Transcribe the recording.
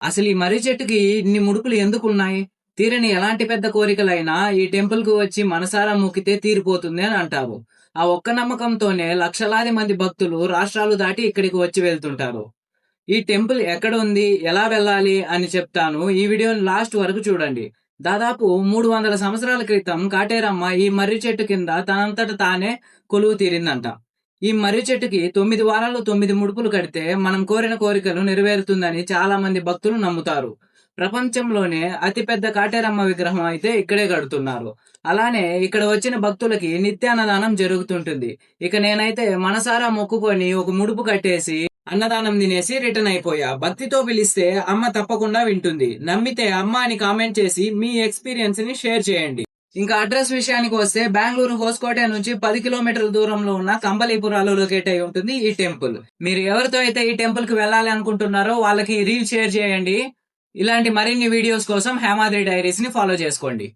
అసలు ఈ మర్రి చెట్టుకి ఇన్ని ముడుపులు ఎందుకున్నాయి? తీరని ఎలాంటి పెద్ద కోరికలైనా ఈ టెంపుల్‌కు వచ్చి మనసారా మొక్కితే తీరిపోతుంది అని అంటారు. ఆ ఒక్క నమ్మకంతోనే లక్షలాది మంది భక్తులు రాష్ట్రాలు దాటి ఇక్కడికి వచ్చి వెళ్తుంటారు. ఈ టెంపుల్ ఎక్కడుంది? ఎలా వెళ్ళాలి? అని చెప్తాను. ఈ వీడియోని లాస్ట్ వరకు చూడండి. దాదాపు 300 సంవత్సరాల క్రితం కాటేరమ్మ ఈ మర్రి చెట్టు కింద తనంతట తానే కొలువు తీరిందంట. ఈ మర్రి చెట్టుకి 9 వారాలు 9 ముడుపులు కడితే మనం కోరిన కోరికలు నెరవేరుతుందని చాలా మంది భక్తులు నమ్ముతారు. ప్రపంచంలోనే అతిపెద్ద కాటేరమ్మ విగ్రహం అయితే ఇక్కడే కడుతున్నారు. అలానే ఇక్కడ వచ్చిన భక్తులకి నిత్యాన్నదానం జరుగుతుంటుంది. ఇక నేనైతే మనసారా మొక్కుకొని ఒక ముడుపు కట్టేసి అన్నదానం తినేసి రిటర్న్ అయిపోయా. భక్తితో పిలిస్తే అమ్మ తప్పకుండా వింటుంది. నమ్మితే అమ్మ అని కామెంట్ చేసి మీ ఎక్స్పీరియన్స్ ని షేర్ చేయండి. ఇంకా అడ్రస్ విషయానికి వస్తే బెంగళూరు హోస్కోటే నుంచి 10 కిలోమీటర్ల దూరంలో ఉన్న కంబలీపురాలో లొకేట్ అయి ఉంటుంది ఈ టెంపుల్. మీరు ఎవరితో అయితే ఈ టెంపుల్ కి వెళ్ళాలి అనుకుంటున్నారో వాళ్ళకి రీల్ షేర్ చేయండి. ఇలాంటి మరిన్ని వీడియోస్ కోసం హేమాద్రి డైరీస్ ని ఫాలో చేసుకోండి.